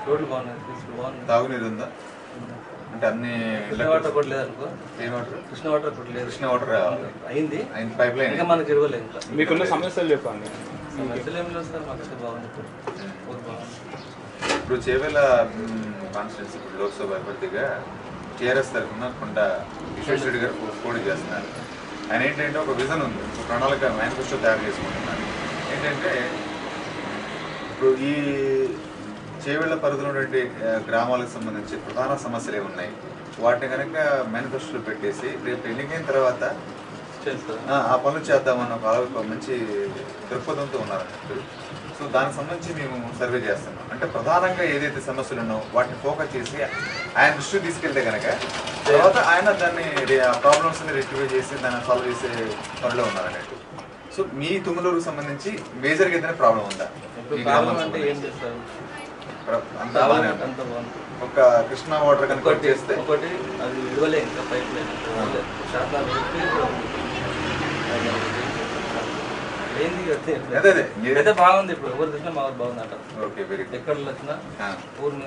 రోడ్లు బాగున్నాయి, తీసుకు బాగున్నాయి. తాగునీరు ఉందా? అంటే అన్ని కృష్ణ వాటర్ కూడా లేదనుకో. కృష్ణ వాటర్ కూడా లేదు. కృష్ణ వాటర్ అయింది, పైప్ లైన్ ఇంకా మనకి ఇవ్వలేదు. ఇంకా మీకున్న సమస్యలు చెప్పండి. సమస్యలు ఏం లేదు సార్, మాకు బాగుంది. బాగుంది. ఇప్పుడు చేవేళ కాన్స్టిట్యున్సీ ఇప్పుడు లోక్సభ అభ్యర్థిగా టీఆర్ఎస్ తరఫున కొండ విశ్వేశ్వర రెడ్డి గారు పోటీ చేస్తున్నారు. ఆయన ఏంటంటే ఒక విజన్ ఉంది, ఒక ప్రణాళిక మేనిఫెస్టో తయారు చేసుకుంటున్నారు. ఏంటంటే ఇప్పుడు ఈ చేవేళ్ల పరిధిలో ఉన్నటువంటి గ్రామాలకు సంబంధించి ప్రధాన సమస్యలు ఏమున్నాయి, వాటిని కనుక మేనిఫెస్టోలో పెట్టేసి రేపు ఎన్నికైన తర్వాత ఆ పనులు చేద్దామన్న ఒక మంచి దృక్పథంతో ఉన్నారన్నట్టు. సో దానికి సంబంధించి మేము సర్వే చేస్తున్నాం. అంటే ప్రధానంగా ఏదైతే సమస్యలు ఉన్నాయో వాటిని ఫోకస్ చేసి ఆయన దృష్టికి తీసుకెళ్తే కనుక తర్వాత ఆయన దాన్ని ప్రాబ్లమ్స్ని రెక్టిఫై చేసి దాన్ని సాల్వ్ చేసే పనిలో ఉన్నారన్నట్టు. సో మీ తుమ్మలూరుకు సంబంధించి మేజర్గా ఏదైనా ప్రాబ్లం ఉందా? అంతా బాగానే ఉంటుంది. ఒక కృష్ణా వాటర్ కనుక చేస్తే ఒకటి అది విడవలే, ఇంకా పైప్ లైన్ అదే బాగుంది. ఇప్పుడు ఎవరు చూసినా మా ఊరు బాగుంది అంట. Okay, very good. ఎక్కడ వచ్చినా ఊరు మీద